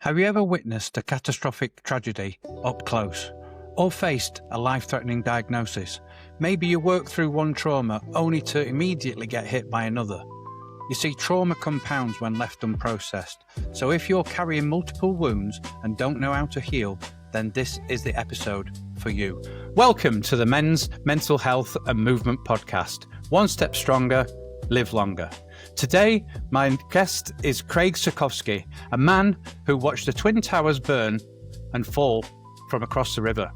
Have you ever witnessed a catastrophic tragedy up close? Or faced a life-threatening diagnosis? Maybe you work through one trauma only to immediately get hit by another. You see, trauma compounds when left unprocessed. So if you're carrying multiple wounds and don't know how to heal, then this is the episode for you. Welcome to the Men's Mental Health and Movement Podcast. One step stronger, live longer. Today, my guest is Craig Sotkovsky, a man who watched the Twin Towers burn and fall from across the river.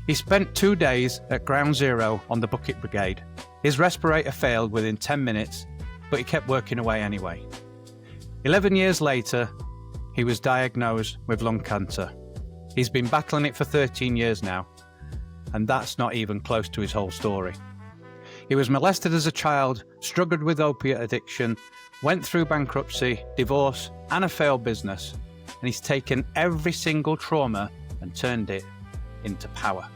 He spent 2 days at Ground Zero on the Bucket Brigade. His respirator failed within 10 minutes, but he kept working away anyway. 11 years later, he was diagnosed with lung cancer. He's been battling it for 13 years now, and that's not even close to his whole story. He was molested as a child, struggled with opiate addiction, went through bankruptcy, divorce, and a failed business, and he's taken every single trauma and turned it into power.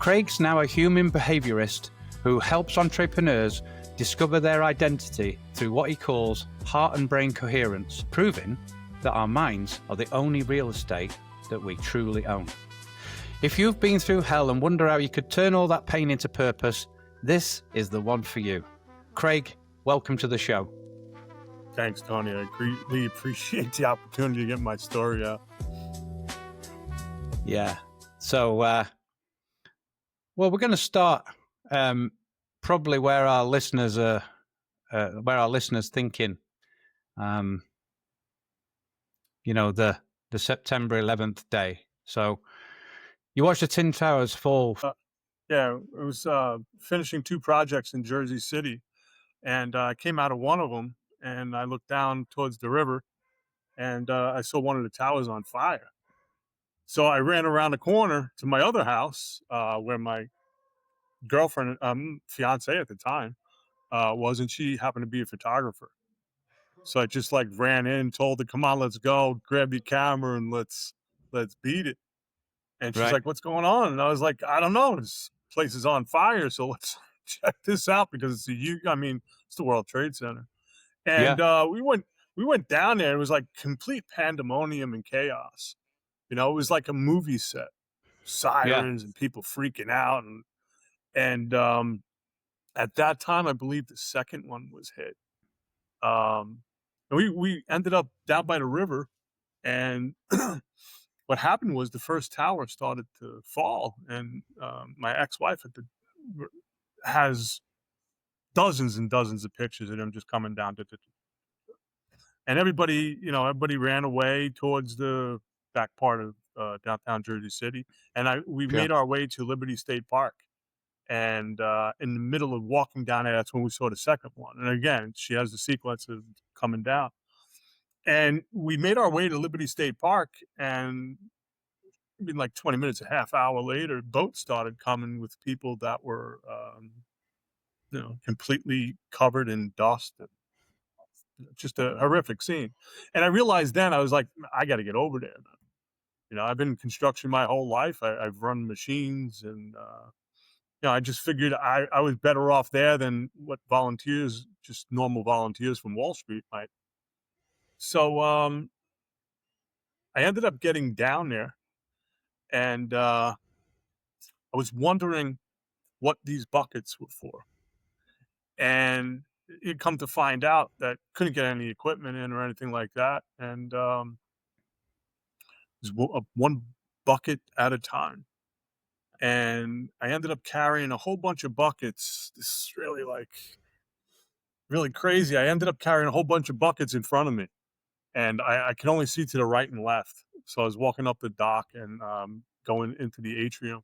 Craig's now a human behaviorist who helps entrepreneurs discover their identity through what he calls heart and brain coherence, proving that our minds are the only real estate that we truly own. If you've been through hell and wonder how you could turn all that pain into purpose, this is the one for you. Craig, welcome to the show. Thanks, Tony. I greatly appreciate the opportunity to get my story out. Yeah. So, well, we're going to start probably where our listeners are, thinking. The September 11th day. So, you watched the Twin Towers fall. Yeah, it was finishing 2 projects in Jersey City, and I came out of one of them, and I looked down towards the river, and I saw one of the towers on fire. So I ran around the corner to my other house, where my girlfriend, fiance at the time, was, and she happened to be a photographer. So I just ran in, told her, "Come on, let's go, grab your camera, and let's beat it." And she's like, "What's going on?" And I was like, "I don't know. This place is on fire, so let's check this out because it's the World Trade Center." And we went down there. It was like complete pandemonium and chaos. It was like a movie set, sirens and people freaking out. And at that time, I believe the second one was hit. And we ended up down by the river, and what happened was the first tower started to fall, and my ex-wife has dozens and dozens of pictures of them just coming down. And everybody ran away towards the back part of downtown Jersey City, and we made our way to Liberty State Park. And in the middle of walking down there, that's when we saw the second one. And again, she has the sequence of coming down. And we made our way to Liberty State Park, and like 20 minutes, a half hour later, boats started coming with people that were, completely covered in dust. And just a horrific scene. And I realized then, I was like, I got to get over there. I've been in construction my whole life. I've run machines, and I just figured I was better off there than what volunteers, just normal volunteers from Wall Street might. So I ended up getting down there, and I was wondering what these buckets were for. And it come to find out that couldn't get any equipment in or anything like that. And it was one bucket at a time. And I ended up carrying a whole bunch of buckets. This is really crazy. I ended up carrying a whole bunch of buckets in front of me, and I could only see to the right and left. So I was walking up the dock and going into the atrium,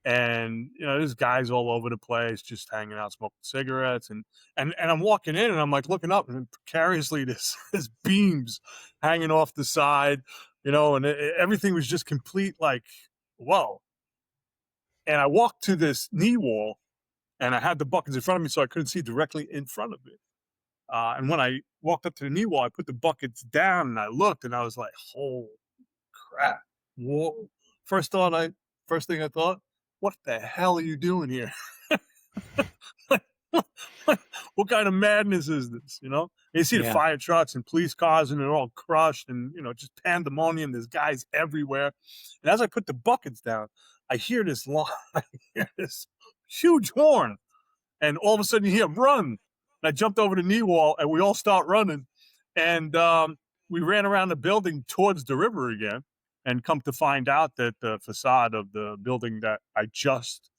and there's guys all over the place just hanging out, smoking cigarettes, and I'm walking in, and I'm looking up, and precariously there's beams hanging off the side, and everything was just complete whoa. And I walked to this knee wall, and I had the buckets in front of me, so I couldn't see directly in front of it. And when I walked up to the knee wall, I put the buckets down, and I looked, and I was like, "Holy crap!" Whoa! First thing I thought, what the hell are you doing here? What kind of madness is this? And you see the Yeah. fire trucks and police cars, and they're all crushed, and just pandemonium. There's guys everywhere. And as I put the buckets down, I hear this I hear this huge horn, and all of a sudden you hear run. And I jumped over the knee wall, and we all start running, and we ran around the building towards the river again, and come to find out that the facade of the building that I just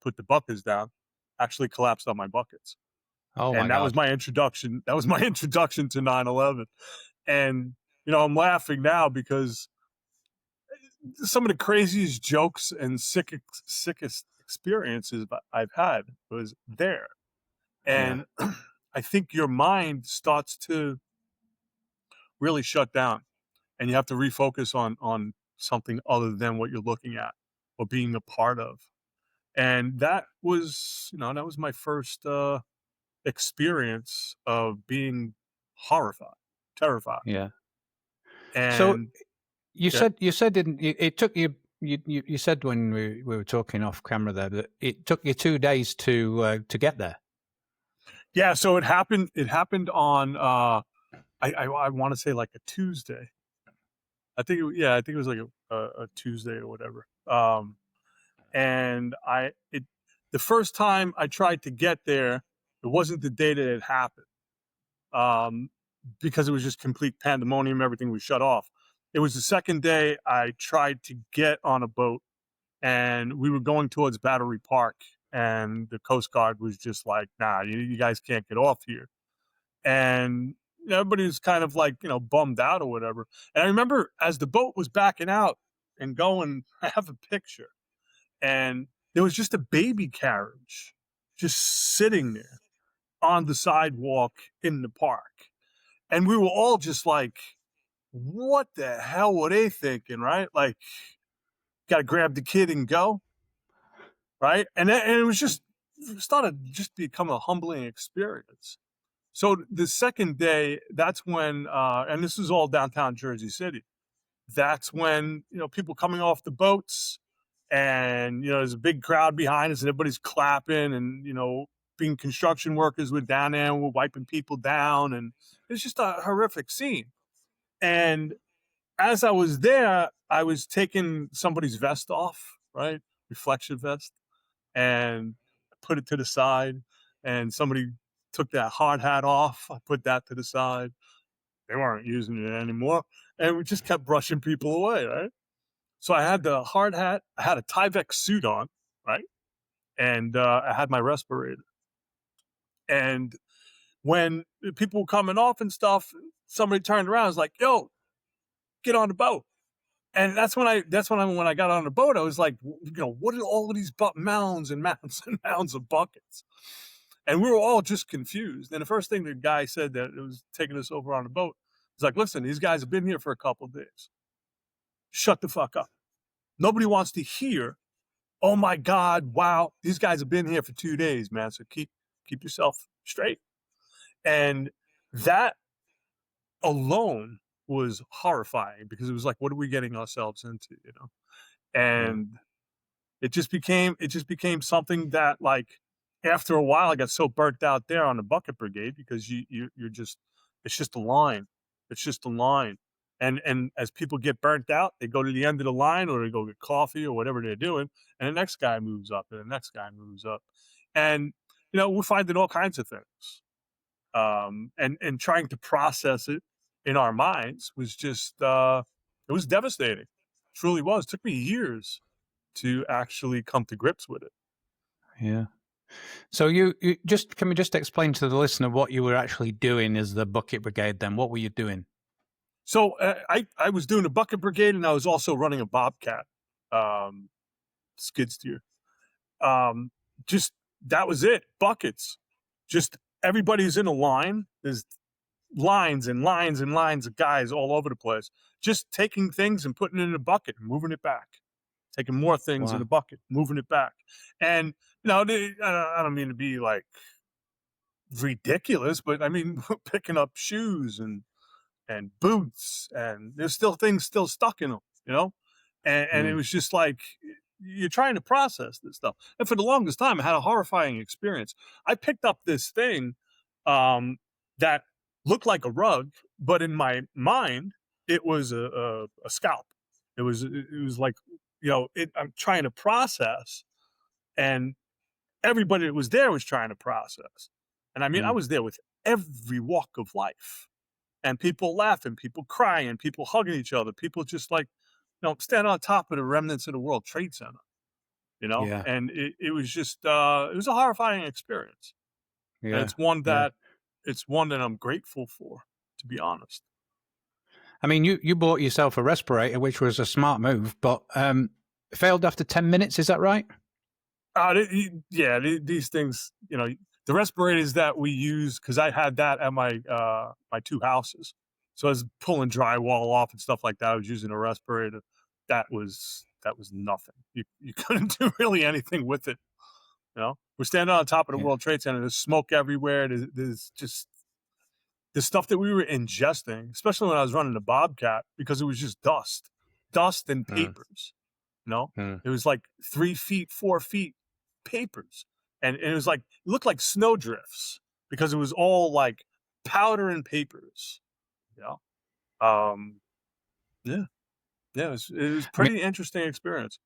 put the buckets down actually collapsed on my buckets. Oh my And that was God. my introduction. That was my introduction to 9/11. And I'm laughing now because some of the craziest jokes and sickest experiences I've had was there. Yeah. And I think your mind starts to really shut down, and you have to refocus on something other than what you're looking at or being a part of. And that was my first experience of being horrified, terrified. Yeah. So And you yeah, said it took you. You said when we were talking off camera there that it took you 2 days to get there. yeah. So it happened. It happened on I want to say like a Tuesday. I think it was like a Tuesday or whatever. And the first time I tried to get there, it wasn't the day that it happened. Um, because it was just complete pandemonium. Everything was shut off. It was the second day I tried to get on a boat, and we were going towards Battery Park, and the Coast Guard was just like, "Nah, you guys can't get off here." And everybody was kind of like, bummed out or whatever. And I remember as the boat was backing out and going, I have a picture, and there was just a baby carriage just sitting there on the sidewalk in the park. And we were all just like, what the hell were they thinking, right? Like, got to grab the kid and go, right? And it was just started just become a humbling experience. So the second day, that's when, and this is all downtown Jersey City. That's when people coming off the boats, and there's a big crowd behind us, and everybody's clapping, and being construction workers were down there, and we're wiping people down, and it's just a horrific scene. And as I was there, I was taking somebody's vest off, right? Reflection vest, and put it to the side. And somebody took that hard hat off. I put that to the side. They weren't using it anymore. And we just kept brushing people away, right? So I had the hard hat. I had a Tyvek suit on, right? And I had my respirator. And when people were coming off and stuff, somebody turned around and was like, yo, get on the boat. And when I got on the boat, I was like, what are all of these mounds and mounds and mounds of buckets? And we were all just confused. And the first thing the guy said that was taking us over on the boat was like, listen, these guys have been here for a couple of days. Shut the fuck up. Nobody wants to hear, oh my God, wow, these guys have been here for 2 days, man. So keep yourself straight. And that alone was horrifying, because it was like, what are we getting ourselves into, Yeah. And it just became something that, like, after a while I got so burnt out there on the bucket brigade, because you're just, it's just a line. It's just a line. And as people get burnt out, they go to the end of the line, or they go get coffee or whatever they're doing, and the next guy moves up, and the next guy moves up. And we're finding all kinds of things. And trying to process it in our minds was just it was devastating. It truly was. It took me years to actually come to grips with it. Yeah. So you just can we just explain to the listener what you were actually doing as the bucket brigade? Then what were you doing? So I was doing a bucket brigade, and I was also running a bobcat skid steer. Just that was it. Buckets. Just everybody's in a line. There's lines and lines and lines of guys all over the place, just taking things and putting it in a bucket and moving it back, taking more things in a Wow. bucket, moving it back. And I don't mean to be like ridiculous, but I mean, picking up shoes and boots, and there's still things still stuck in them, and it Mm. was just like, you're trying to process this stuff. And for the longest time, I had a horrifying experience. I picked up this thing that looked like a rug, but in my mind, it was a scalp. It was like, I'm trying to process, and everybody that was there was trying to process. And I mean, I Mm. was there with every walk of life, and people laughing, people crying, people hugging each other, people just like, standing on top of the remnants of the World Trade Center, Yeah. and it was just, it was a horrifying experience. And Yeah. it's one Yeah. that I'm grateful for, to be honest. I mean, you bought yourself a respirator, which was a smart move, but failed after 10 minutes. Is that right? Yeah, these things, the respirators that we use, because I had that at my two houses. So I was pulling drywall off and stuff like that. I was using a respirator. That was nothing. You couldn't do really anything with it. We're standing on top of the Yeah. World Trade Center. There's smoke everywhere. There's just the stuff that we were ingesting, especially when I was running the Bobcat, because it was just dust and Mm. papers. You know, Mm. it was like 3 feet, 4 feet papers, and it was like, it looked like snowdrifts because it was all like powder and papers. You know, yeah, yeah, it was I mean, pretty interesting experience.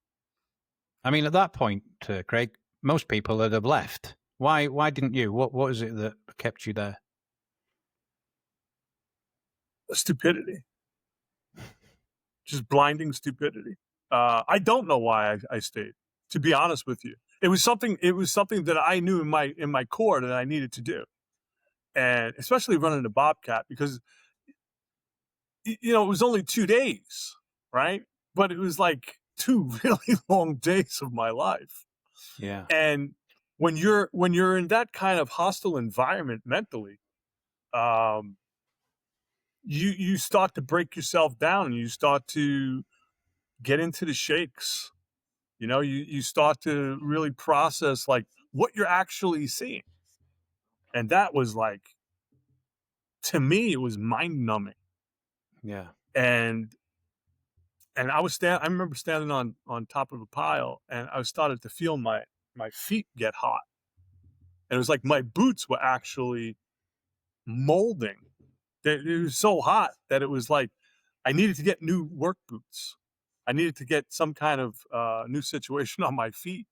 at that point, Craig, most people would have left. Why didn't you? What is it that kept you there? Stupidity, just blinding stupidity. I don't know why I stayed. To be honest with you, it was something. It was something that I knew in my core that I needed to do, and especially running the Bobcat, because it was only 2 days, right? But it was like two really long days of my life. Yeah. And when you're in that kind of hostile environment mentally, um, you start to break yourself down, and you start to get into the shakes. You start to really process like what you're actually seeing. And that was like, to me, it was mind numbing. Yeah. And I remember standing on top of a pile, and I started to feel my feet get hot. And it was like my boots were actually molding. It was so hot that it was like I needed to get new work boots. I needed to get some kind of new situation on my feet.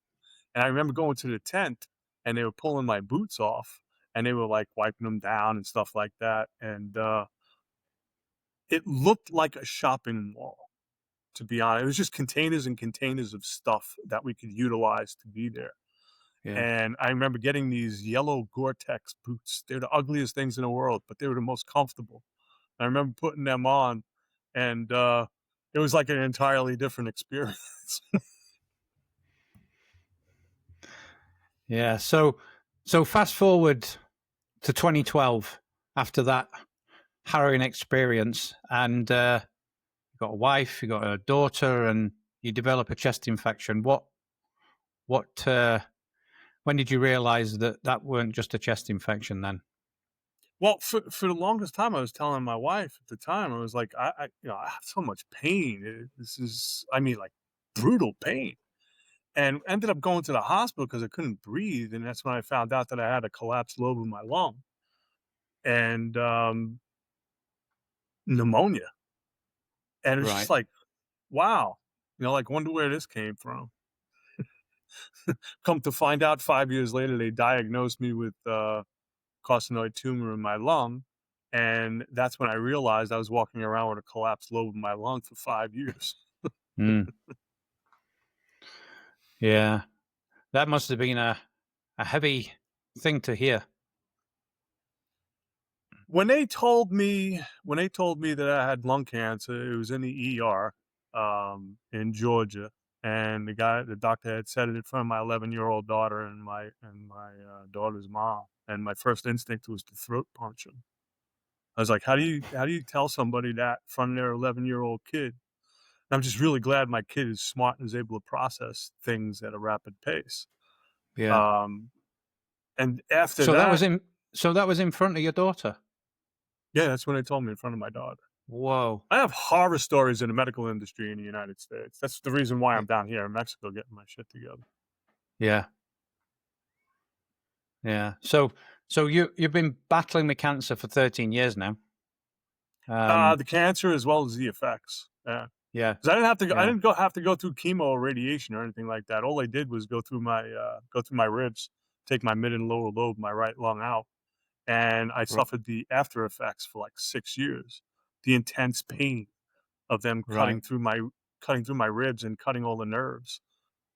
And I remember going to the tent, and they were pulling my boots off, and they were like wiping them down and stuff like that. And it looked like a shopping mall, to be honest. It was just containers and containers of stuff that we could utilize to be there. Yeah. And I remember getting these yellow Gore-Tex boots. They're the ugliest things in the world, but they were the most comfortable. I remember putting them on, and it was like an entirely different experience. Yeah. So fast forward to 2012 after that harrowing experience, and you got a wife, you got a daughter, and you develop a chest infection. What when did you realize that weren't just a chest infection then? Well, for the longest time, I was telling my wife at the time, I was like, I have so much pain. This is, I mean, like, brutal pain. And ended up going to the hospital because I couldn't breathe. And that's when I found out that I had a collapsed lobe in my lung and pneumonia. And it was just Right. like, wow, like, wonder where this came from. Come to find out, 5 years later, they diagnosed me with carcinoid tumor in my lung. And that's when I realized I was walking around with a collapsed lobe in my lung for 5 years. Mm. Yeah. That must have been a heavy thing to hear. When they told me that I had lung cancer, it was in the ER in Georgia, and the doctor had said it in front of my 11-year-old daughter and my daughter's mom, and my first instinct was to throat punch him. I was like, how do you tell somebody that in front of their 11-year-old kid? And I'm just really glad my kid is smart and is able to process things at a rapid pace. Yeah. Um, and after So that that, was in so that was in front of your daughter. yeah, that's when they told me in front of my daughter. Whoa. I have horror stories in the medical industry in the United States. That's the reason why Y- I'm down here in Mexico getting my shit together. Yeah. Yeah. So you've been battling the cancer for 13 years now. The cancer as well as the effects. Yeah. Yeah. 'Cause I didn't have to go I Yeah. didn't have to go through chemo or radiation or anything like that. All I did was go through my ribs, take my mid and lower lobe, my right lung out, and I r- suffered the after effects for, like, 6 years. The intense pain of them Right. cutting through my ribs and cutting all the nerves.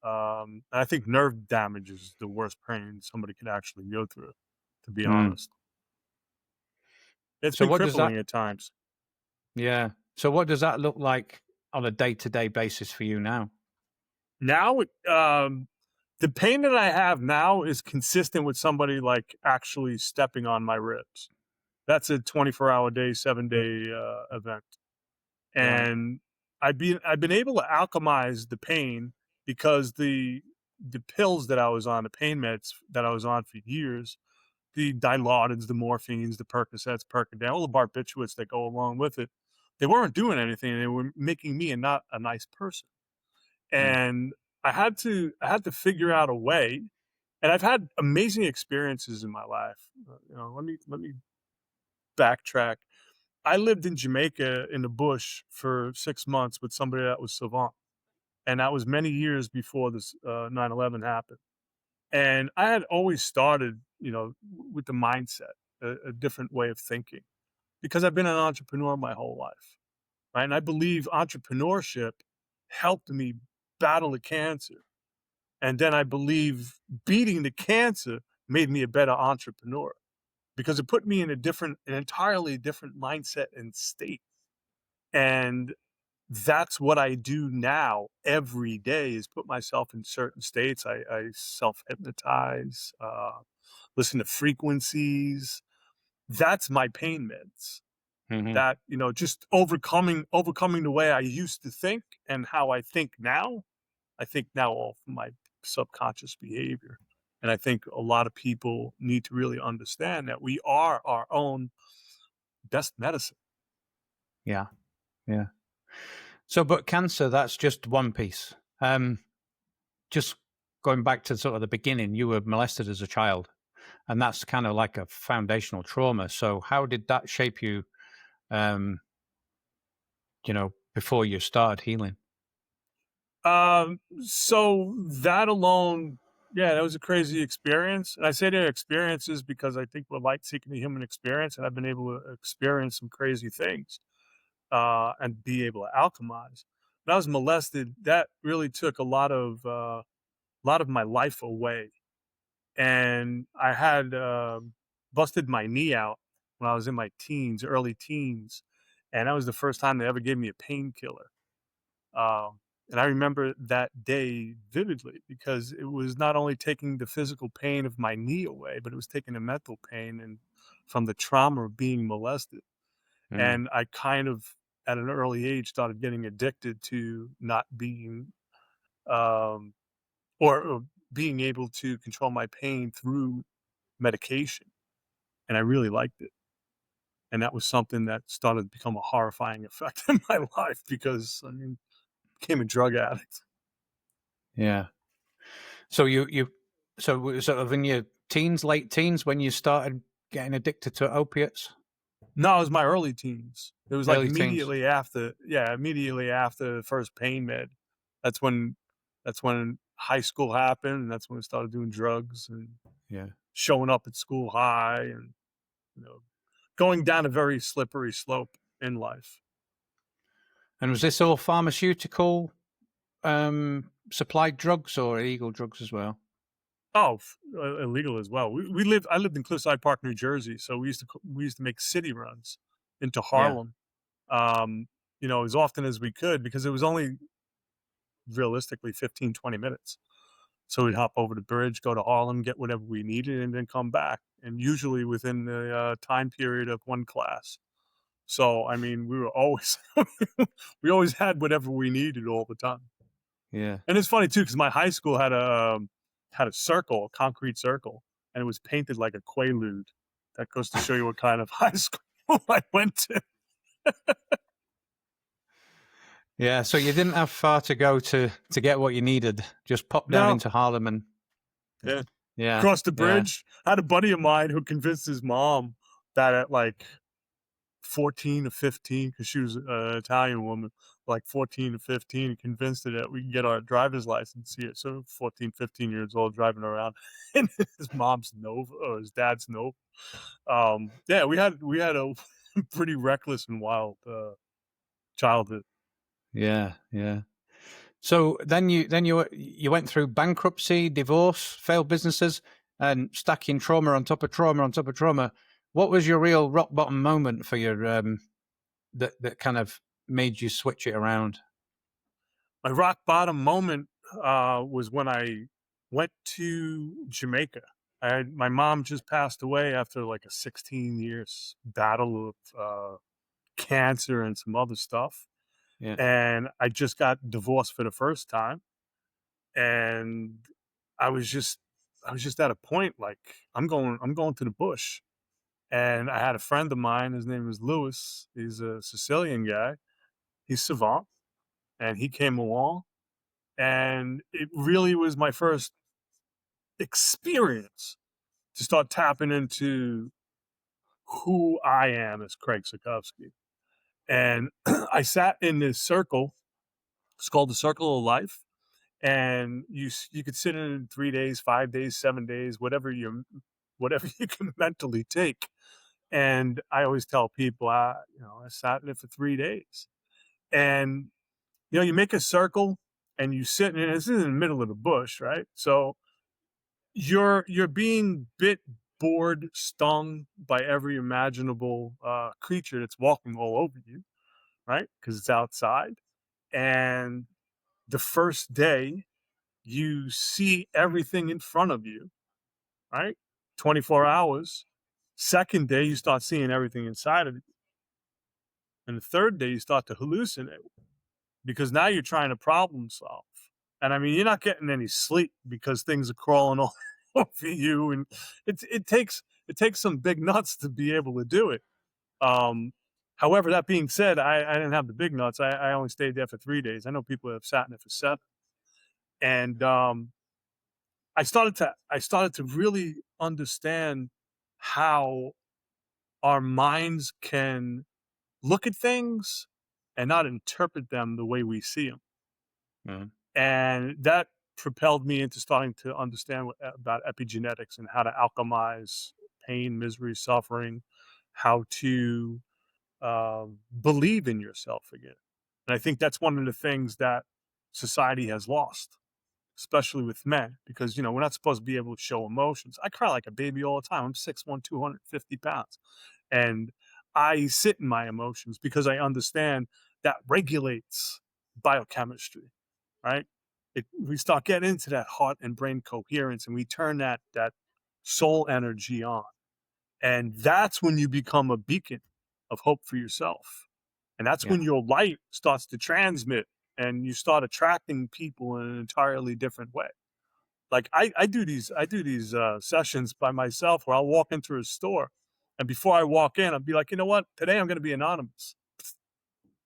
And I think nerve damage is the worst pain somebody could actually go through, to be Mm. honest. It's So been what does that crippling at times. Yeah. So what does that look like on a day-to-day basis for you now? Now, the pain that I have now is consistent with somebody, like, actually stepping on my ribs. That's a 24-hour day, 7-day, event, Right. and I've been able to alchemize the pain because the pills that I was on, the pain meds that I was on for years, the Dilaudids, the morphines, the Percocets, Percodan, all the barbiturates that go along with it, they weren't doing anything. They were making me not a nice person. Mm. And I had to figure out a way. And I've had amazing experiences in my life. Let me backtrack. I lived in Jamaica in the bush for 6 months with somebody that was savant, and that was many years before this 9/11 happened. And I had always started, with the mindset, a different way of thinking, because I've been an entrepreneur my whole life, right? And I believe entrepreneurship helped me battle the cancer. And then I believe beating the cancer made me a better entrepreneur because it put me in an entirely different mindset and state. And that's what I do now every day is put myself in certain states. I self hypnotize, listen to frequencies. That's my pain meds. Mhm. That, just overcoming the way I used to think and how I think now. I think now of my subconscious behavior. And I think a lot of people need to really understand that we are our own best medicine. Yeah. Yeah. So but cancer, that's just one piece. Just going back to sort of the beginning, you were molested as a child, and that's kind of like a foundational trauma. So how did that shape you, um, before you started healing? So that alone, yeah, that was a crazy experience. And I say they're experiences because I think we're light seeking the human experience, and I've been able to experience some crazy things and be able to alchemize. When I was molested, that really took a lot of my life away. And I had busted my knee out when I was in my teens, early teens, and that was the first time they ever gave me a painkiller. And I remember that day vividly because it was not only taking the physical pain of my knee away, but it was taking the mental pain and from the trauma of being molested. Mm. And I kind of, at an early age, started getting addicted to not being, um, or being able to control my pain through medication. And I really liked it. And that was something that started to become a horrifying effect in my life because, I mean, became a drug addict. Yeah. So sort of in your teens, late teens, when you started getting addicted to opiates? No, it was my early teens. It was like Early teens? immediately after the first pain med. That's when that's when high school happened, and that's when I started doing drugs and Yeah. showing up at school high and, you know, going down a very slippery slope in life. And was this all pharmaceutical, supplied drugs or illegal drugs as well? Oh, illegal as well. I lived in Cliffside Park, New Jersey, so we used to make city runs into Yeah. Harlem, um, as often as we could because it was only realistically 15, 20 minutes. So we'd hop over the bridge, go to Harlem, get whatever we needed, and then come back. And usually within the time period of one class. So I mean, we were always we always had whatever we needed all the time. Yeah. And it's funny too because my high school had a circle, a concrete circle, and it was painted like a quaalude. That goes to show you what kind of high school I went to. Yeah, so you didn't have far to go to get what you needed. Just pop down No, into Harlem and yeah. yeah, Across the yeah, bridge. I had a buddy of mine who convinced his mom that at like 14 or 15, because she was an Italian woman, like 14 or 15, and convinced her that we could get our driver's license here. So 14, 15 years old driving around in his mom's Nova or his dad's Nova. Yeah, we had a pretty reckless and wild childhood. yeah, yeah. So then you went through bankruptcy, divorce, failed businesses, and stacking trauma on top of trauma on top of trauma. What was your real rock bottom moment for your that kind of made you switch it around? My rock bottom moment was when I went to Jamaica. My mom just passed away after like a 16 years battle of cancer and some other stuff. Yeah, And I just got divorced for the first time. And I was just I was just at a point like I'm going to the bush. And I had a friend of mine, his name is Lewis. He's a Sicilian guy. He's savant. And he came along. And it really was my first experience to start tapping into who I am as Craig Sotkovsky. And I sat in this circle. It's called the Circle of Life. And you could sit in it 3 days, 5 days, 7 days, whatever you can mentally take. And I always tell people, I sat in it for 3 days. And you make a circle and you sit in it. This is in the middle of the bush, right? So you're being bit, bored, stung by every imaginable creature that's walking all over you, right? Because it's outside. And the first day, you see everything in front of you, right? 24 hours. Second day, you start seeing everything inside of you. And the third day, you start to hallucinate because now you're trying to problem solve. And I mean, you're not getting any sleep because things are crawling all over you. And it takes some big nuts to be able to do it. Um, However, that being said, I didn't have the big nuts. I only stayed there for 3 days. I know people have sat in it for 7. And I started to really understand how our minds can look at things and not interpret them the way we see them. mhm, And that propelled me into starting to understand about epigenetics and how to alchemize pain, misery, suffering, how to believe in yourself again. And I think that's one of the things that society has lost, especially with men, because we're not supposed to be able to show emotions. I cry like a baby all the time. I'm 6'1", 250 pounds. And I sit in my emotions because I understand that regulates biochemistry, right? We start getting into that heart and brain coherence and we turn that soul energy on. And that's when you become a beacon of hope for yourself. And that's yeah, when your light starts to transmit and you start attracting people in an entirely different way. Like I do these sessions by myself where I'll walk into a store and before I walk in, I'll be like, you know what? Today I'm going to be anonymous.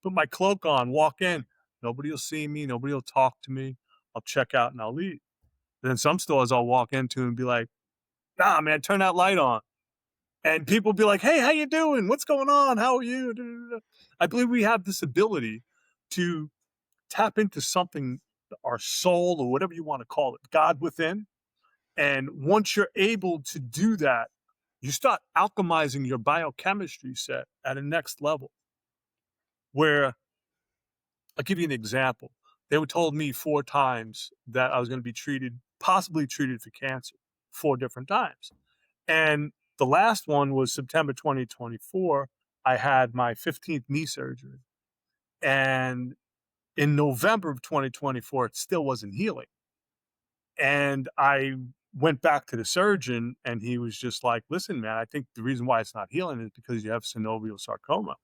Put my cloak on, walk in. Nobody will see me. Nobody will talk to me. I'll check out and I'll leave. And then some stores I'll walk into and be like, nah, man, turn that light on. And people be like, hey, how you doing? What's going on? How are you? I believe we have this ability to tap into something, our soul or whatever you want to call it, God within. And once you're able to do that, you start alchemizing your biochemistry set at a next level where I'll give you an example. They were told me 4 times that I was going to be possibly treated for cancer 4 different times. And the last one was September 2024. I had my 15th knee surgery. And in November of 2024, it still wasn't healing. And I went back to the surgeon and he was just like, listen, man, I think the reason why it's not healing is because you have synovial sarcoma.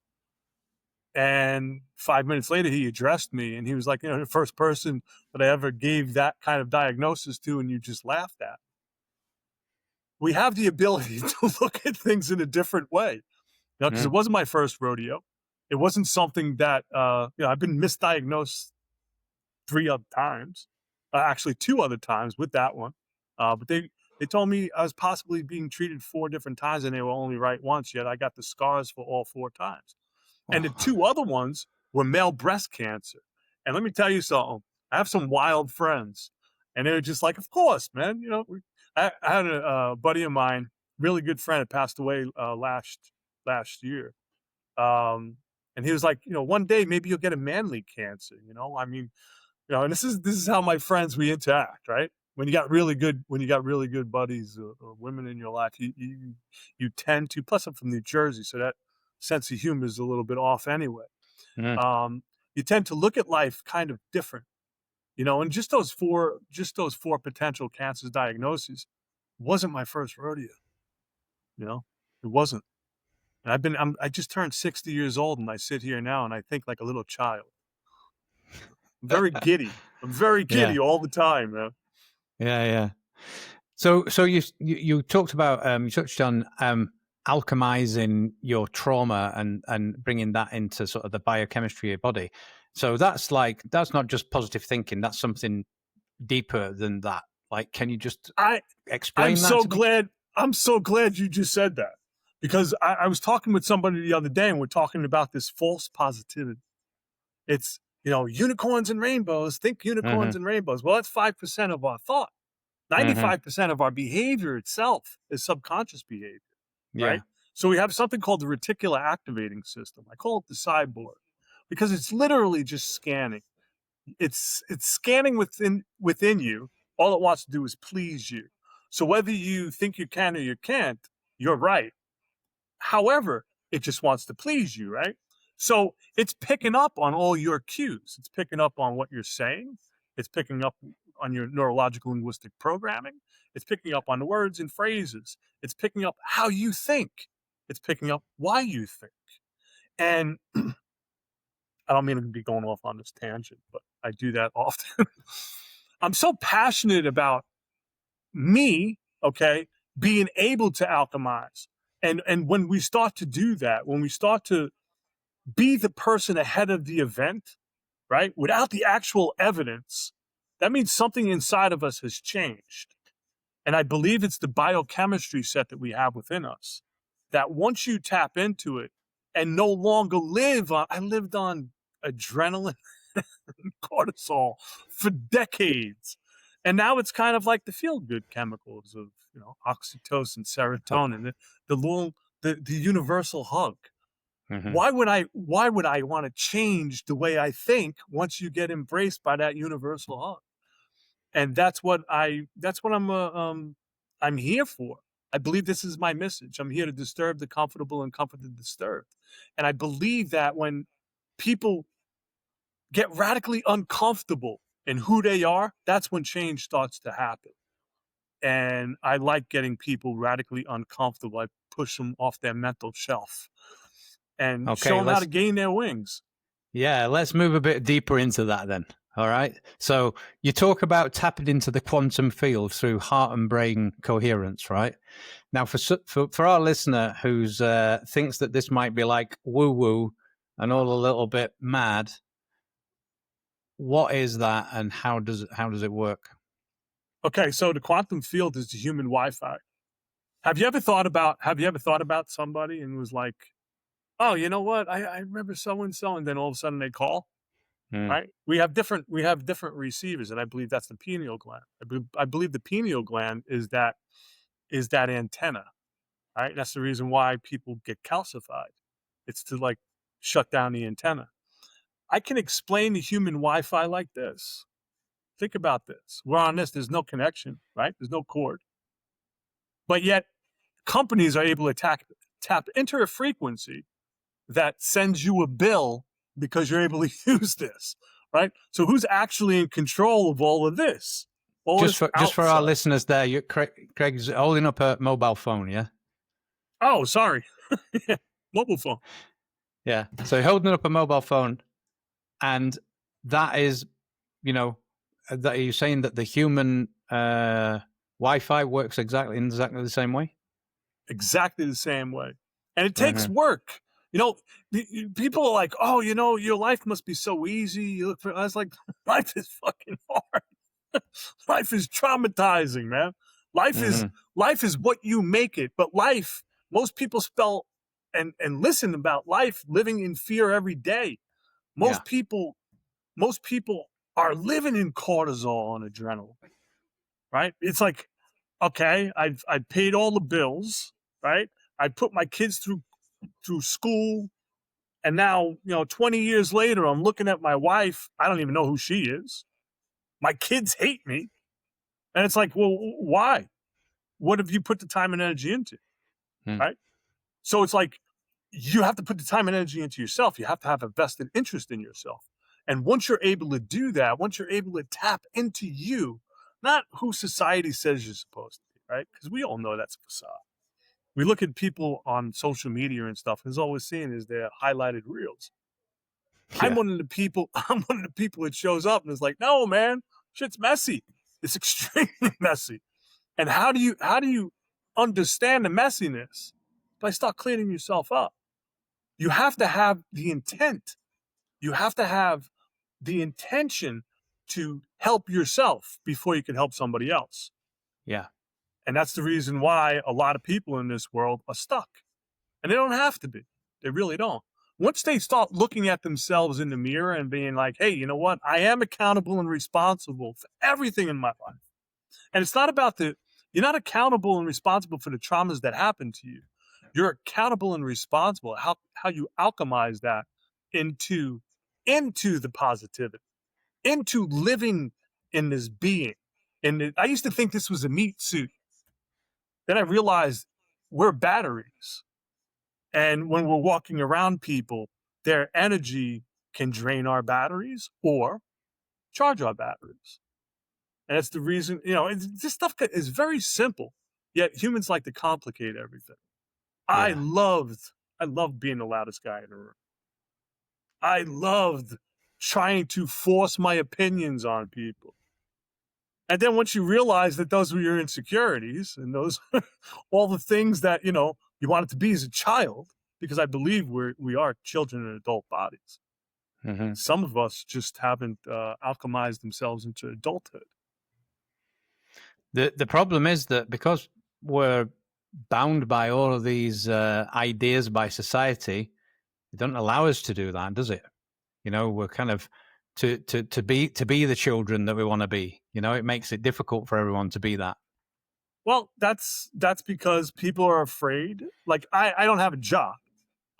And 5 minutes later, he addressed me and he was like, the first person that I ever gave that kind of diagnosis to and you just laughed at. We have the ability to look at things in a different way, because yeah, it wasn't my first rodeo. It wasn't something that, I've been misdiagnosed 3 other times, actually 2 other times with that one. But they told me I was possibly being treated 4 different times and they were only right once, yet I got the scars for all 4 times. And the Wow. 2 other ones were male breast cancer. And let me tell you something, I have some wild friends, and they were just like, "Of course, man." I had a buddy of mine, really good friend, that passed away last year. Um, and he was like, "One day maybe you'll get a manly cancer." I mean, and this is how my friends we interact, right? When you got really good buddies, or women in your life, you tend to. Plus, I'm from New Jersey, so that sense of humor is a little bit off anyway. Mm. You tend to look at life kind of different, and just those four potential cancer diagnoses wasn't my first rodeo. It wasn't. And I just turned 60 years old, and I sit here now and I think like a little child. I'm very giddy. I'm very Yeah, giddy all the time, man. yeah. So you talked about you touched on alchemizing your trauma and bringing that into sort of the biochemistry of your body. So that's not just positive thinking. That's something deeper than that. Like, can you just I I'm explain that so to me? glad. I'm so glad you just said that, because I was talking with somebody the other day, and we're talking about this false positivity. It's unicorns and rainbows. Think unicorns Mm-hmm. and rainbows. Well, that's 5% of our thought. Mm-hmm. 95% of our behavior itself is subconscious behavior, right? Yeah. So we have something called the reticular activating system. I call it the cyborg, because it's literally just scanning. It's scanning within you. All it wants to do is please you. So whether you think you can or you can't, you're right. However, it just wants to please you, right? So it's picking up on all your cues. It's picking up on what you're saying. It's picking up on your neurological linguistic programming. It's picking up on the words and phrases. It's picking up how you think. It's picking up why you think. And I don't mean to be going off on this tangent, but I do that often. I'm so passionate about me, okay, being able to alchemize. And when we start to do that, when we start to be the person ahead of the event, right, without the actual evidence, that means something inside of us has changed. And I believe it's the biochemistry set that we have within us, that once you tap into it and no longer I lived on adrenaline, cortisol for decades. And now it's kind of like the feel good chemicals of, oxytocin, serotonin, the universal hug. Mm-hmm. Why would I want to change the way I think once you get embraced by that universal hug? And I'm here for. I believe this is my message. I'm here to disturb the comfortable and comfort the disturbed. And I believe that when people get radically uncomfortable in who they are, that's when change starts to happen. And I like getting people radically uncomfortable. I push them off their mental shelf and show Okay, them how to gain their wings. let's move a bit deeper into that then. All right. So you talk about tapping into the quantum field through heart and brain coherence, right? Now, for our listener who's thinks that this might be like woo woo and all a little bit mad, what is that, and how does it work? Okay, so the quantum field is the human Wi-Fi. Have you ever thought about somebody and was like, oh, you know what? I remember so and so, and then all of a sudden they call. Mm. Right? We have different receivers, and I believe that's the pineal gland. I believe the pineal gland is that antenna. Right? That's the reason why people get calcified. It's to like shut down the antenna. I can explain the human Wi-Fi like this. Think about this. We're on this. There's no connection, right? There's no cord, but yet companies are able to tap into a frequency that sends you a bill because you're able to use this, right? So who's actually in control of all of this? All Just this for our outside. listeners, there, Craig's holding up a mobile phone, yeah. Oh, sorry. Mobile phone. Yeah. So holding up a mobile phone, and that is, that are you saying that the human Wi-Fi works exactly the same way? Exactly the same way. And it takes Mm-hmm. work. You know, people are like, oh, your life must be so easy. I was like, life is fucking hard. Life is traumatizing, man. Life is Hmm. life is what you make it. But life, most people spell and listen about life living in fear every day. Yeah. Most people, most people are living in cortisol and adrenaline, right? It's like, okay, I paid all the bills, right? I put my kids through school, and now, 20 years later, I'm looking at my wife. I don't even know who she is. My kids hate me. And it's like, well, why? What have you put the time and energy into? Mm. Right. So it's like, you have to put the time and energy into yourself. You have to have a vested interest in yourself. And once you're able to do that, once you're able to tap into you, not who society says you're supposed to be, right? Because we all know that's a facade. We look at people on social media and stuff, and all we're seeing is their highlighted reels. I'm Yeah. one of the people. I'm one of the people that shows up and is like, no, man, shit's messy. It's extremely messy. And how do you understand the messiness? By start cleaning yourself up. You have to have the intent. You have to have the intention to help yourself before you can help somebody else. Yeah. And that's the reason why a lot of people in this world are stuck. And they don't have to be. They really don't. Once they start looking at themselves in the mirror and being like, hey, you know what? I am accountable and responsible for everything in my life. And it's not about you're not accountable and responsible for the traumas that happen to you. You're accountable and responsible how you alchemize that into the positivity, into living in this being. And I used to think this was a meat suit. Then I realized we're batteries. And when we're walking around people, their energy can drain our batteries or charge our batteries. And that's the reason, this stuff is very simple, yet humans like to complicate everything. I Yeah. loved, I loved being the loudest guy in the room. I loved trying to force my opinions on people. And then once you realize that those were your insecurities and those, all the things that, you wanted to be as a child, because I believe we are children in adult bodies. Hmm. Some of us just haven't alchemized themselves into adulthood. The problem is that because we're bound by all of these ideas by society, it doesn't allow us to do that, does it? We're kind of to be the children that we want to be. It makes it difficult for everyone to be that. Well, that's because people are afraid. Like, I don't have a job.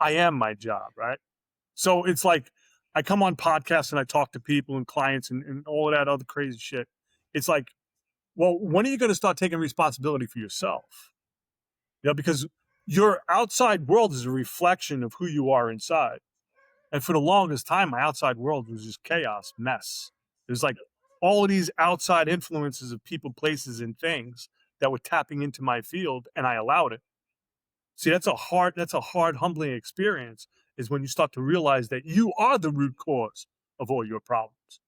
I am my job, right? So it's like I come on podcasts and I talk to people and clients and all of that other crazy shit. It's like, well, when are you going to start taking responsibility for yourself? Because your outside world is a reflection of who you are inside. And for the longest time, my outside world was just chaos, mess. It was like all of these outside influences of people, places, and things that were tapping into my field, and I allowed it. See, that's a hard, humbling experience, is when you start to realize that you are the root cause of all your problems.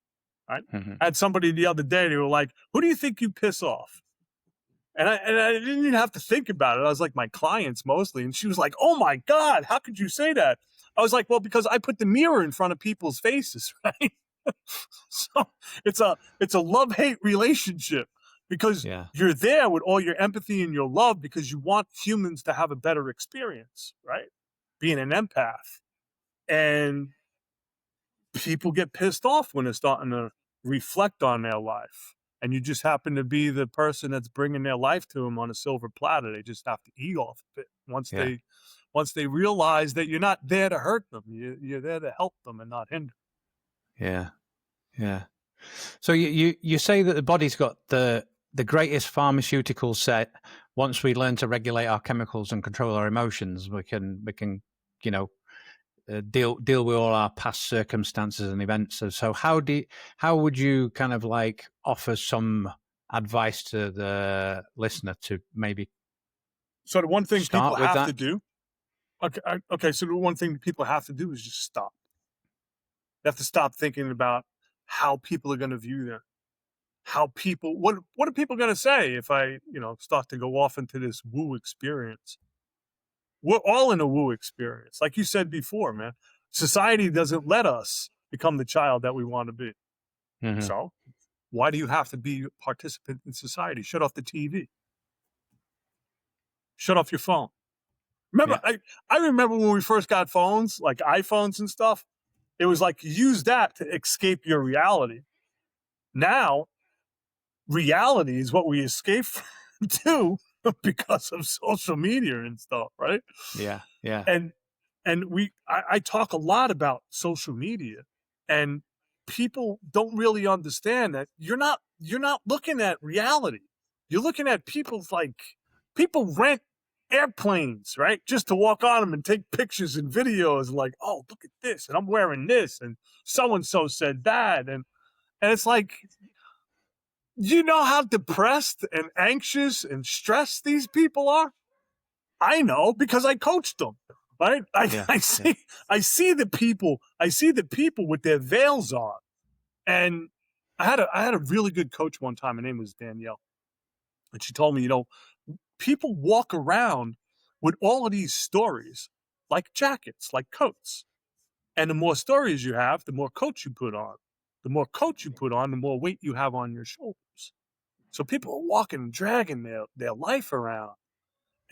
Right? Hmm. I had somebody the other day, they were like, who do you think you piss off? And I didn't even have to think about it. I was like, my clients mostly. And she was like, oh my God, how could you say that? I was like, well, because I put the mirror in front of people's faces, right? So it's a love-hate relationship, because Yeah. you're there with all your empathy and your love because you want humans to have a better experience, right? Being an empath. And people get pissed off when they're starting to reflect on their life. And you just happen to be the person that's bringing their life to them on a silver platter. They just have to eat off of it Yeah. once they realize that you're not there to hurt them. You're there to help them and not hinder. Yeah. Yeah. So you say that the body's got the greatest pharmaceutical set. Once we learn to regulate our chemicals and control our emotions, we can you know deal with all our past circumstances and events. So how would you kind of like offer some advice to the listener to maybe So the one thing people start with have to that? do, okay. So the one thing people have to do is just stop. They have to stop thinking about how people are going to view them. What are people going to say if I, start to go off into this woo experience? we're all in a woo experience. Like you said before, man, society doesn't let us become the child that we want to be. Mm-hmm. So why do you have to be a participant in society? Shut off the TV. Shut off your phone. Remember, Yeah. I remember when we first got phones, like iPhones and stuff, it was like use that to escape your reality. Now, reality is what we escape from too because of social media and stuff, right? Yeah. Yeah. And I talk a lot about social media, and people don't really understand that you're not looking at reality. You're looking at people rent airplanes, right? Just to walk on them and take pictures and videos like, oh, look at this, and I'm wearing this, and so and so said that, and it's like, you know how depressed and anxious and stressed these people are? I know because I coached them. Right? I see the people with their veils on. And I had a really good coach one time. Her name was Danielle. And she told me, people walk around with all of these stories, like jackets, like coats. And the more stories you have, the more coats you put on. The more coats you put on, the more weight you have on your shoulders. So people are walking and dragging their life around.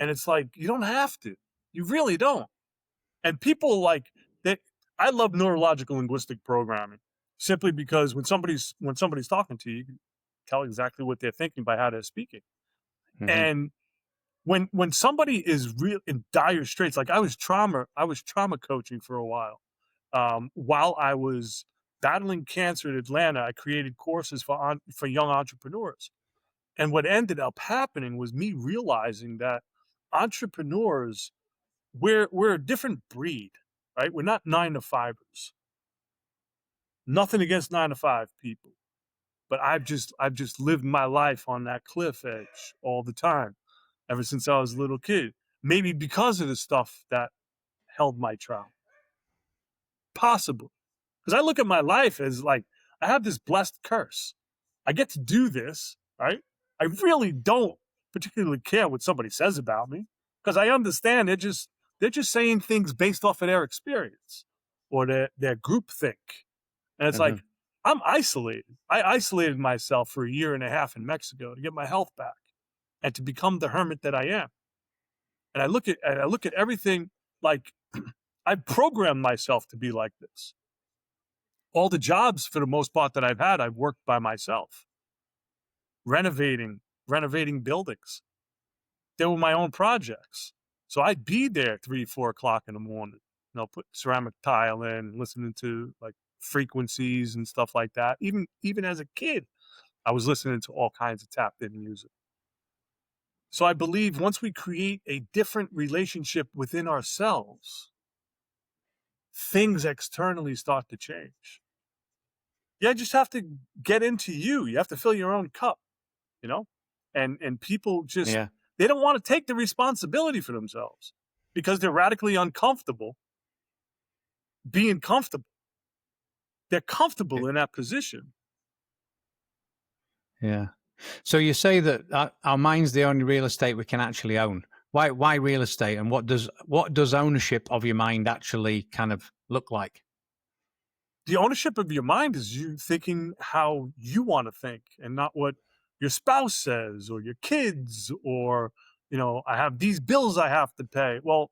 And it's like, you don't have to. You really don't. And people like that. I love neurological linguistic programming simply because when somebody's talking to you, you can tell exactly what they're thinking by how they're speaking. Mm-hmm. And when somebody is real in dire straits, like I was trauma coaching for a while. While I was battling cancer in Atlanta, I created courses for young entrepreneurs. And what ended up happening was me realizing that entrepreneurs, we're a different breed, right? We're not 9-to-5ers. Nothing against 9-to-5 people, but I've just lived my life on that cliff edge all the time, ever since I was a little kid. Maybe because of the stuff that held my trauma, possibly. Because I look at my life as like I have this blessed curse. I get to do this, right? I really don't particularly care what somebody says about me because I understand they're just saying things based off of their experience or their group think. And it's Mm-hmm. like, I'm isolated. I isolated myself for a year and a half in Mexico to get my health back and to become the hermit that I am. And I look at everything like I programmed myself to be like this. All the jobs for the most part that I've had, I've worked by myself, renovating buildings. They were my own projects. So I'd be there 3-4 o'clock in the morning, put ceramic tile in, listening to like frequencies and stuff like that. Even as a kid, I was listening to all kinds of tapped in music. So I believe once we create a different relationship within ourselves, things externally start to change. You just have to get into you. You have to fill your own cup, you know? And people just, Yeah. they don't want to take the responsibility for themselves because they're radically uncomfortable being comfortable. They're comfortable in that position. Yeah. So you say that our mind's the only real estate we can actually own. Why real estate, and what does ownership of your mind actually kind of look like? The ownership of your mind is you thinking how you want to think and not what your spouse says or your kids or, I have these bills I have to pay. Well,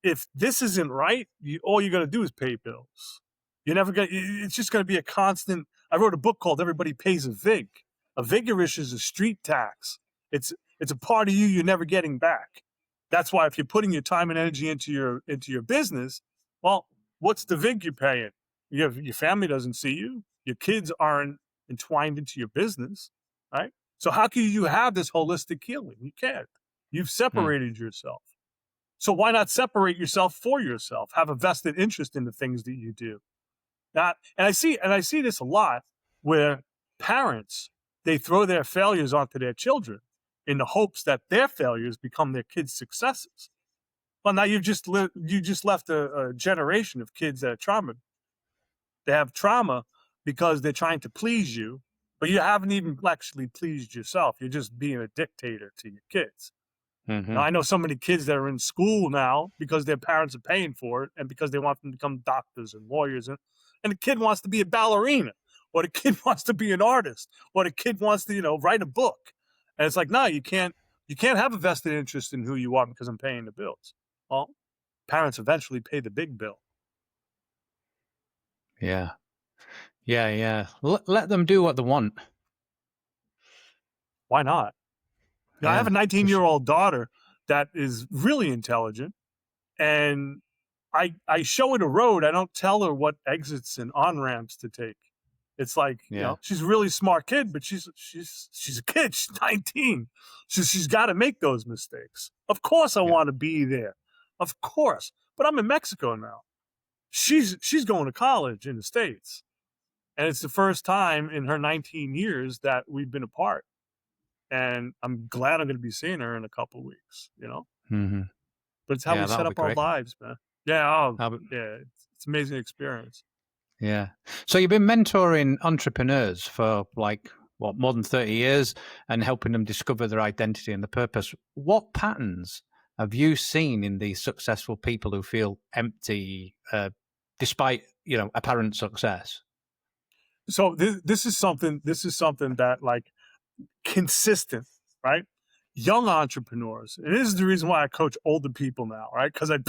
if this isn't right, all you're going to do is pay bills. You're never going to, it's just going to be a constant. I wrote a book called Everybody Pays a Vig. A vigorish is a street tax. It's a part of you you're never getting back. That's why if you're putting your time and energy into your business, well, what's the vig you're paying? Your family doesn't see you. Your kids aren't entwined into your business, right? So how can you have this holistic healing? You can't. You've separated yourself. So why not separate yourself for yourself? Have a vested interest in the things that you do. And I see this a lot where parents, they throw their failures onto their children in the hopes that their failures become their kids' successes. Well, now you just left a generation of kids that are traumatized. They have trauma because they're trying to please you, but you haven't even actually pleased yourself. You're just being a dictator to your kids. Now, I know so many kids that are in school now because their parents are paying for it and because they want them to become doctors and lawyers. And the kid wants to be a ballerina, or the kid wants to be an artist, or the kid wants to, write a book. And it's like, no, you can't have a vested interest in who you are because I'm paying the bills. Well, parents eventually pay the big bill. Yeah. Let them do what they want. Why not? I have a 19-year-old daughter that is really intelligent, and I show her the road. I don't tell her what exits and on-ramps to take. It's like, she's a really smart kid, but she's a kid. She's 19. She's got to make those mistakes. Of course I want to be there. Of course. But I'm in Mexico now. She's going to college in the States. And it's the first time in her 19 years that we've been apart. And I'm glad I'm going to be seeing her in a couple of weeks, Mm-hmm. But it's how we set up our lives, man. Yeah. It's an amazing experience. Yeah. So you've been mentoring entrepreneurs for more than 30 years and helping them discover their identity and the purpose. What patterns have you seen in these successful people who feel empty despite, apparent success? So this is something that consistent, right? Young entrepreneurs. And this is the reason why I coach older people now, right? Because I've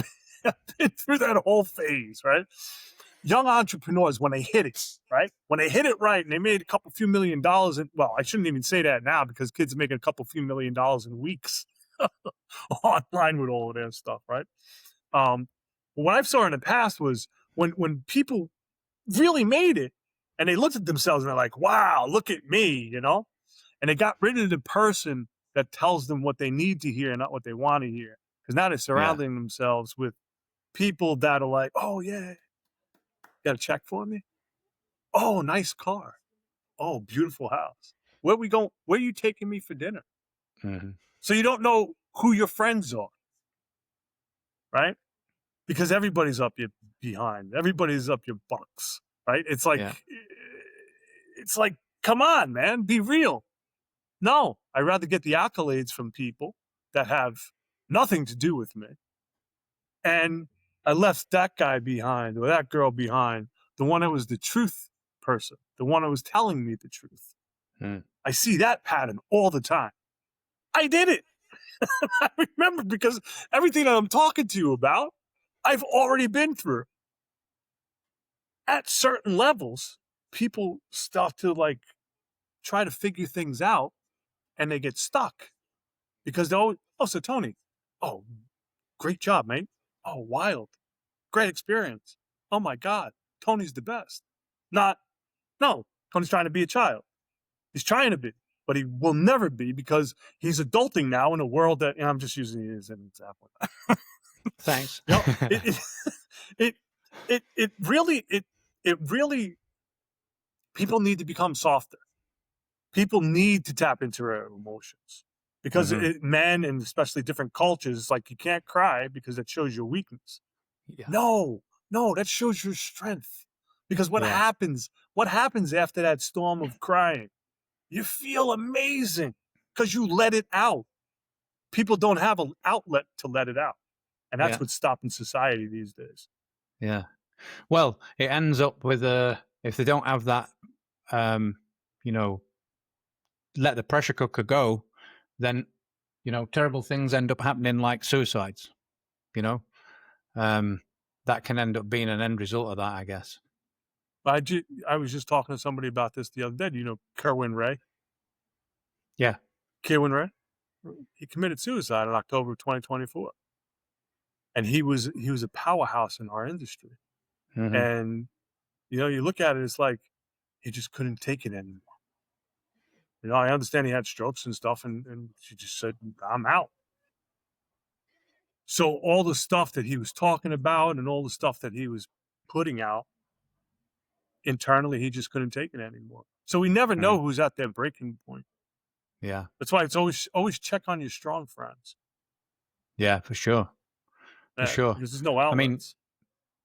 been through that whole phase, right? Young entrepreneurs, when they hit it, right? When they hit it right and they made a few $1 million, I shouldn't even say that now because kids are making a few $1 million in weeks online with all of their stuff, right? What I've saw in the past was when people really made it and they looked at themselves and they're like, wow, look at me, and they got rid of the person that tells them what they need to hear and not what they want to hear. Because now they're surrounding themselves with people that are like, oh, yeah, got a check for me? Oh, nice car. Oh, beautiful house. Where we going? Where are you taking me for dinner? Mm-hmm. So you don't know who your friends are, right? Because everybody's up your behind. Everybody's up your bucks, right? It's like, come on, man, be real. No, I'd rather get the accolades from people that have nothing to do with me. And I left that guy behind or that girl behind, the one that was the truth person, the one that was telling me the truth. I see that pattern all the time. I did it. I remember because everything that I'm talking to you about, I've already been through. At certain levels, people start to try to figure things out and they get stuck because they're always, so Tony, great job, mate. Oh, wild. Great experience. Oh my God, Tony's the best. No, Tony's trying to be a child. He's trying to be, but he will never be because he's adulting now in a world that, I'm just using it as an example. Thanks. It really, people need to become softer. People need to tap into their emotions because men and especially different cultures, you can't cry because that shows your weakness. Yeah. No, that shows your strength. Because what happens after that storm of crying? You feel amazing because you let it out. People don't have an outlet to let it out. And that's what's stopping society these days. Yeah. Well, it ends up with if they don't have that, let the pressure cooker go, then, terrible things end up happening like suicides, that can end up being an end result of that, I guess. I was just talking to somebody about this the other day. Do you know Kerwin Ray? Yeah. Kerwin Ray? He committed suicide in October of 2024. And he was a powerhouse in our industry. Mm-hmm. And, you look at it, it's like he just couldn't take it anymore. I understand he had strokes and stuff, and she just said, I'm out. So all the stuff that he was talking about and all the stuff that he was putting out, internally, he just couldn't take it anymore. So we never know who's at their breaking point. Yeah. That's why it's always check on your strong friends. Yeah, for sure. For sure. Because there's no outlets.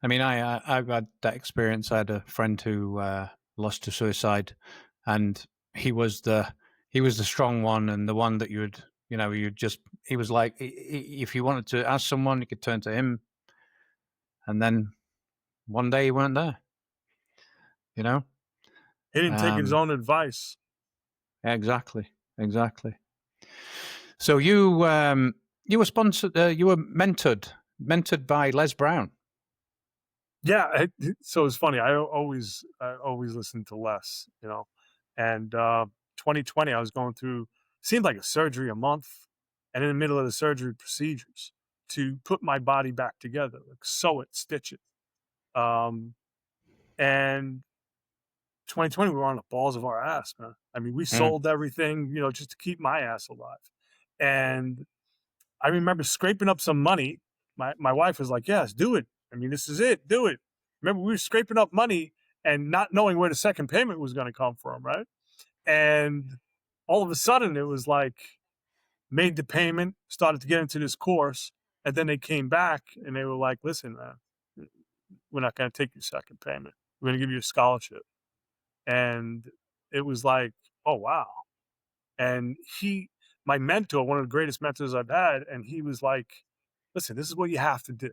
I mean, I've had that experience. I had a friend who lost to suicide, and he was the strong one and the one that you'd just he was like, if you wanted to ask someone, you could turn to him. And then one day he weren't there, you know? He didn't take his own advice. Exactly. So you were sponsored, you were mentored by Les Brown. Yeah, so it's funny. I always listened to Les, and 2020 I was going through seemed like a surgery a month, and in the middle of the surgery procedures to put my body back together, like sew it, stitch it, and 2020 we were on the balls of our ass, man. I mean, we sold everything, just to keep my ass alive, and I remember scraping up some money. My wife was like, "Yes, do it. I mean, this is it. Do it." Remember, we were scraping up money and not knowing where the second payment was going to come from, right? And all of a sudden, it was like made the payment, started to get into this course, and then they came back and they were like, "Listen, we're not going to take your second payment. We're going to give you a scholarship." And it was like, "Oh wow!" And my mentor, one of the greatest mentors I've had, and he was like, "Listen, this is what you have to do.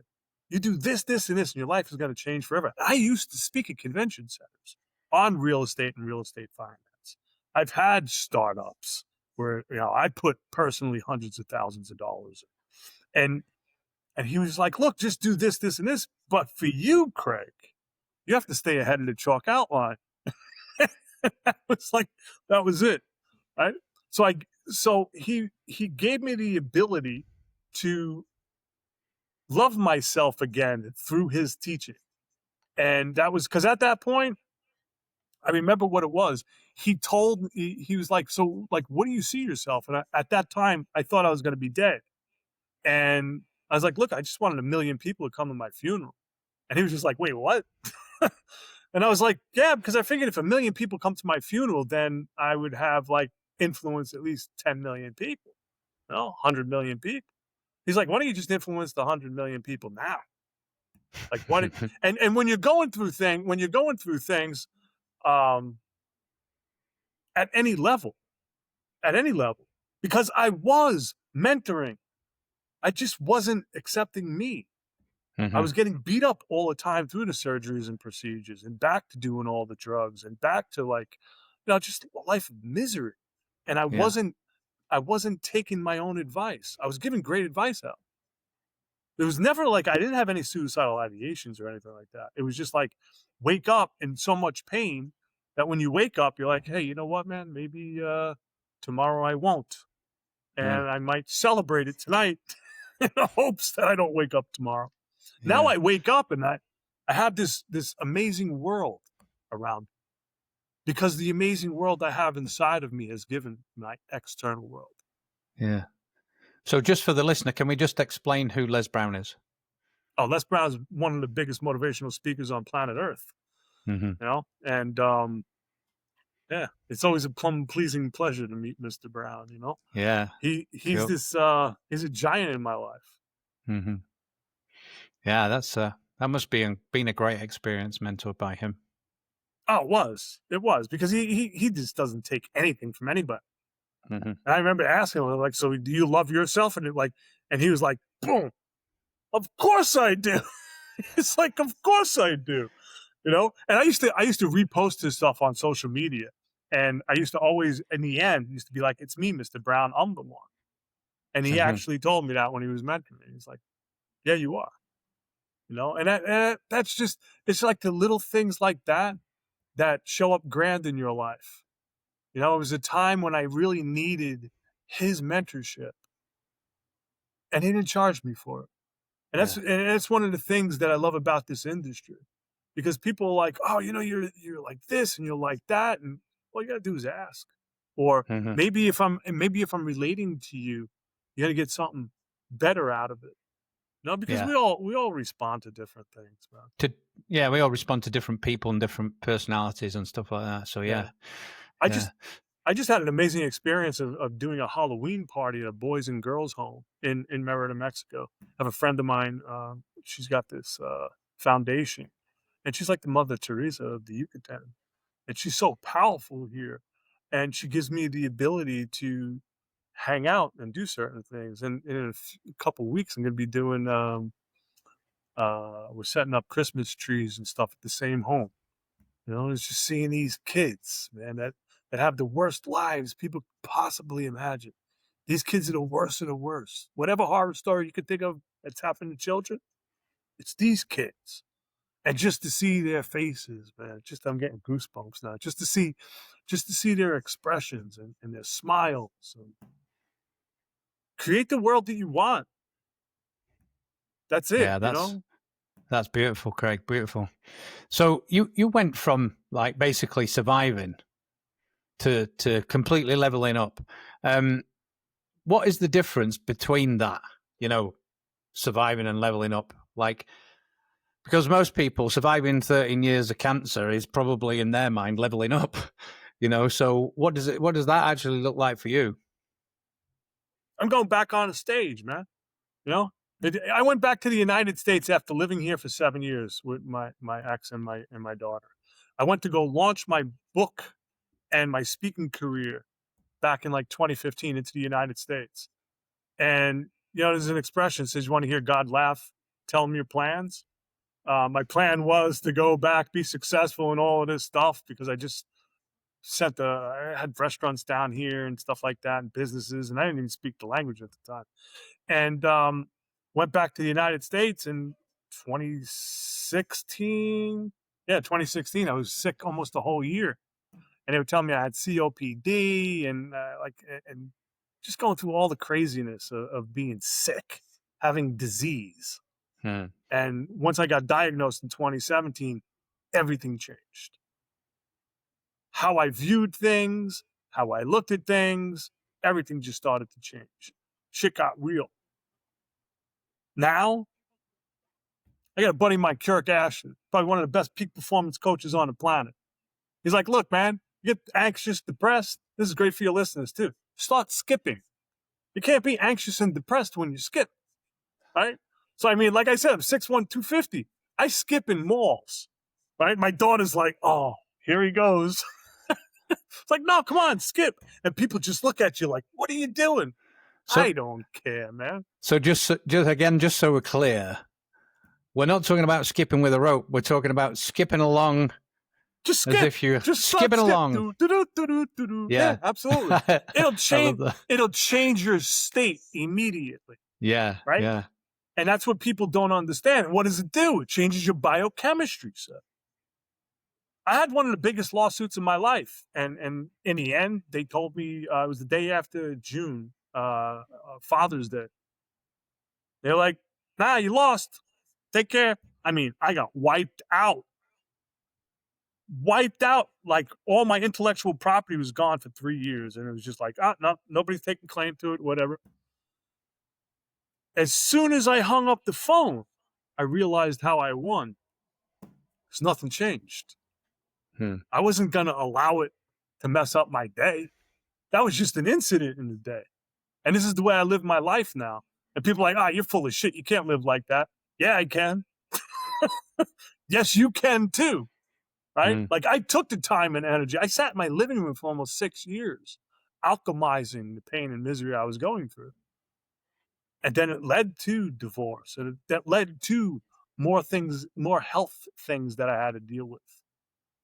You do this, this, and this, and your life is going to change forever." I used to speak at convention centers on real estate and real estate finance. I've had startups where I put personally hundreds of thousands of dollars in. And he was like, "Look, just do this, this, and this. But for you, Craig, you have to stay ahead of the chalk outline." That was it, right? So he gave me the ability to love myself again through his teaching. And that was because at that point, I remember what it was. He told me, he was like, "So, like, what do you see yourself?" And at that time, I thought I was going to be dead. And I was like, "Look, I just wanted 1 million people to come to my funeral." And he was just like, "Wait, what?" And I was like, "Yeah, because I figured if 1 million people come to my funeral, then I would have like influence at least 10 million people, 100 million people." He's like, "Why don't you just influence the 100 million people now?" Like what? And when you're going through things, um, at any level, because I was mentoring, I just wasn't accepting me. I was getting beat up all the time through the surgeries and procedures, and back to doing all the drugs, and back to like, just a life of misery. And I wasn't taking my own advice. I was giving great advice out. It was never like I didn't have any suicidal ideations or anything like that. It was just like wake up in so much pain that when you wake up, you're like, "Hey, you know what, man? Maybe tomorrow I won't, and I might celebrate it tonight in the hopes that I don't wake up tomorrow." Now I wake up and I have this amazing world around me because the amazing world I have inside of me has given my external world. Yeah. So just for the listener, can we just explain who Les Brown is? Oh, Les Brown is one of the biggest motivational speakers on planet Earth. And yeah, it's always a pleasing pleasure to meet Mr. Brown. Yeah. He's this he's a giant in my life. Yeah, that must be been a great experience, mentored by him. Oh, it was because he just doesn't take anything from anybody. And I remember asking him, like, "So do you love yourself?" And he was like, "Boom, of course I do." It's like, "Of course I do," And I used to repost his stuff on social media, and I used to always, in the end, used to be like, "It's me, Mr. Brown. I'm the one." And he actually told me that when he was mentoring me. He's like, "Yeah, you are." And that's just, it's like the little things like that show up grand in your life. It was a time when I really needed his mentorship, and he didn't charge me for it. And that's one of the things that I love about this industry, because people are like, "Oh, you're like this and you're like that," and all you gotta do is ask. Or maybe if I'm relating to you, you gotta get something better out of it. Because we all respond to different things, man. We all respond to different people and different personalities and stuff like that. So I just had an amazing experience of doing a Halloween party at a boys and girls home in Merida, Mexico. I have a friend of mine. She's got this foundation, and she's like the Mother Teresa of the Yucatan, and she's so powerful here, and she gives me the ability to hang out and do certain things. And in a couple weeks, I'm going to be doing. We're setting up Christmas trees and stuff at the same home. It's just seeing these kids, man, that have the worst lives people could possibly imagine. These kids are the worst of the worst. Whatever horror story you could think of that's happened to children, it's these kids. And just to see their faces, man, I'm getting goosebumps now. Just to see their expressions and their smiles. And create the world that you want. That's it, That's beautiful, Craig. Beautiful. So you went from like basically surviving to completely leveling up. What is the difference between that, surviving and leveling up? Like, because most people surviving 13 years of cancer is probably in their mind leveling up, So what does that actually look like for you? I'm going back on a stage, man. I went back to the United States after living here for 7 years with my ex and my daughter. I went to go launch my book and my speaking career back in like 2015 into the United States. And, there's an expression that says, you want to hear God laugh, tell him your plans. My plan was to go back, be successful in all of this stuff because I just I had restaurants down here and stuff like that and businesses. And I didn't even speak the language at the time. And, went back to the United States in 2016. Yeah, 2016. I was sick almost a whole year. And they would tell me I had COPD and and just going through all the craziness of being sick, having disease. And once I got diagnosed in 2017, everything changed. How I viewed things, how I looked at things, everything just started to change. Shit got real. Now, I got a buddy of mine, Kirk Ashton, probably one of the best peak performance coaches on the planet. He's like, look, man, you get anxious, depressed. This is great for your listeners, too. Start skipping. You can't be anxious and depressed when you skip, right? So, I mean, like I said, I'm 6'1", 250. I skip in malls, right? My daughter's like, oh, here he goes. It's like, no, come on, skip. And people just look at you like, what are you doing? So, I don't care, man. So just so we're clear, we're not talking about skipping with a rope. We're talking about skipping along. Just skip. As if you're just skipping along. Yeah, absolutely. It'll change your state immediately. Yeah. Right? Yeah. And that's what people don't understand. What does it do? It changes your biochemistry, sir. I had one of the biggest lawsuits in my life. And in the end, they told me it was the day after June, Father's Day. They're like, nah, you lost. Take care. I mean, I got wiped out. Like all my intellectual property was gone for 3 years. And it was just like, no, nobody's taking claim to it, whatever. As soon as I hung up the phone, I realized how I won. Because nothing changed. I wasn't going to allow it to mess up my day. That was just an incident in the day. And this is the way I live my life now. And people are like, you're full of shit. You can't live like that. Yeah, I can. Yes, you can too. Right? Like I took the time and energy. I sat in my living room for almost 6 years, alchemizing the pain and misery I was going through. And then it led to divorce. And that led to more things, more health things that I had to deal with.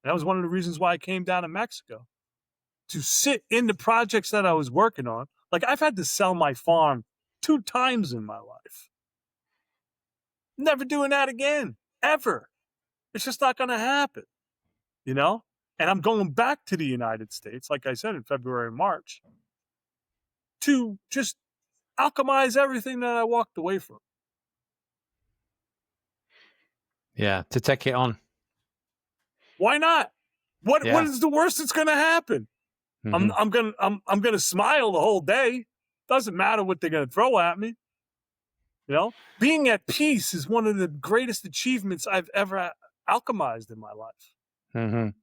And that was one of the reasons why I came down to Mexico, to sit in the projects that I was working on. Like I've had to sell my farm 2 times in my life. Never doing that again, ever. It's just not going to happen, And I'm going back to the United States, like I said, in February and March, to just alchemize everything that I walked away from. Yeah, to take it on. Why not? What is the worst that's going to happen? I'm gonna smile the whole day. Doesn't matter what they're going to throw at me. Being at peace is one of the greatest achievements I've ever alchemized in my life. And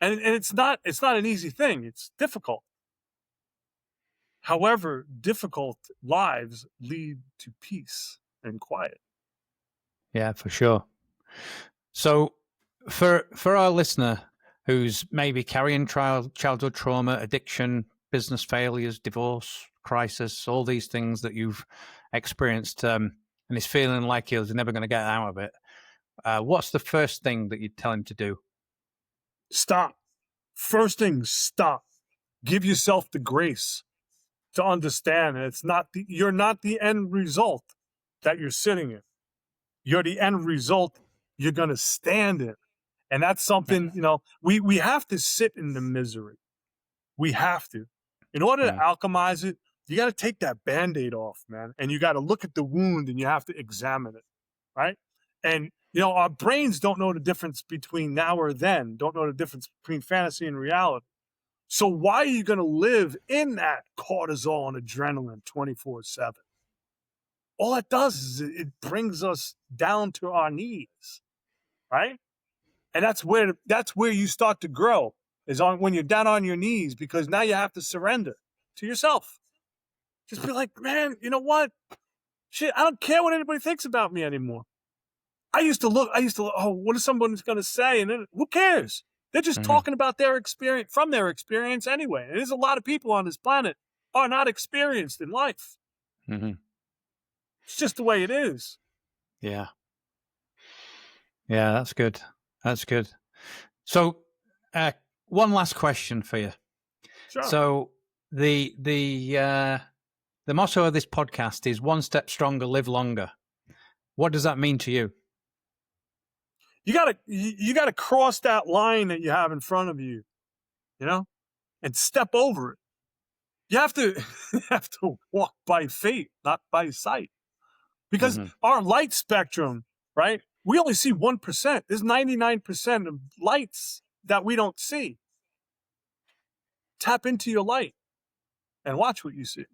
it's not an easy thing. It's difficult. However, difficult lives lead to peace and quiet. Yeah, for sure. So for our listener who's maybe carrying childhood trauma, addiction, business failures, divorce, crisis, all these things that you've experienced, and he's feeling like he's never going to get out of it, what's the first thing that you'd tell him to do? Stop. First thing, stop. Give yourself the grace to understand that you're not the end result that you're sitting in. You're the end result you're going to stand in. And that's something, we have to sit in the misery. We have to. In order to alchemize it, you got to take that Band-Aid off, man. And you got to look at the wound and you have to examine it, right? And, our brains don't know the difference between now or then, don't know the difference between fantasy and reality. So why are you going to live in that cortisol and adrenaline 24/7? All it does is it brings us down to our knees, right? And that's where you start to grow, is when you're down on your knees, because now you have to surrender to yourself. Just be like, man, you know what? Shit, I don't care what anybody thinks about me anymore. I used to look, oh, what is someone's going to say? And then, who cares? They're just talking about their experience anyway. And there's a lot of people on this planet are not experienced in life. Mm-hmm. It's just the way it is. Yeah. Yeah, that's good. That's good. So, one last question for you. Sure. So, the motto of this podcast is "One step stronger, live longer." What does that mean to you? You gotta cross that line that you have in front of you, and step over it. You have to walk by faith, not by sight, because our light spectrum, right? We only see 1%. There's 99% of lights that we don't see. Tap into your light and watch what you see.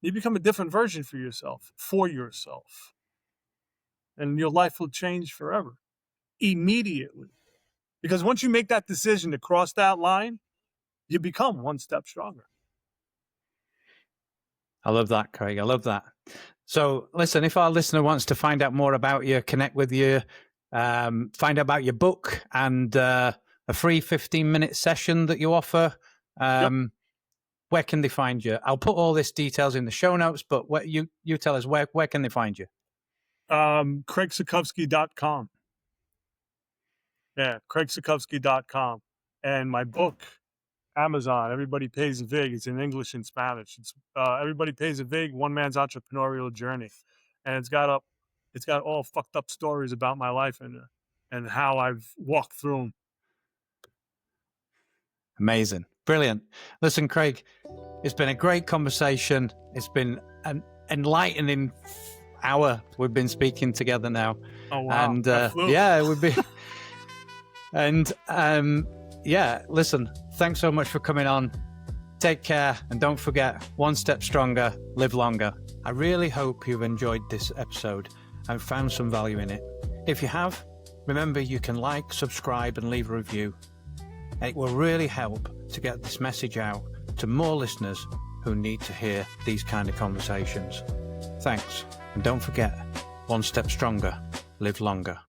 You become a different version for yourself, and your life will change forever, immediately. Because once you make that decision to cross that line, you become one step stronger. I love that, Craig. I love that. So listen, if our listener wants to find out more about you, connect with you, find out about your book and a free 15-minute session that you offer, where can they find you? I'll put all this details in the show notes, but you tell us, where can they find you? CraigSotkovsky.com. Yeah, CraigSotkovsky.com. And my book, Amazon, Everybody Pays a Vig. It's in English and Spanish. It's Everybody Pays a Vig, One Man's Entrepreneurial Journey. And it's got all fucked up stories about my life and how I've walked through them. Amazing. Brilliant. Listen, Craig, it's been a great conversation. It's been an enlightening hour we've been speaking together now. Oh, wow. And yeah, it would be. And listen, thanks so much for coming on. Take care, and don't forget, one step stronger, live longer. I really hope you've enjoyed this episode and found some value in it. If you have, remember you can like, subscribe, and leave a review. It will really help to get this message out to more listeners who need to hear these kind of conversations. Thanks, and don't forget, one step stronger, live longer.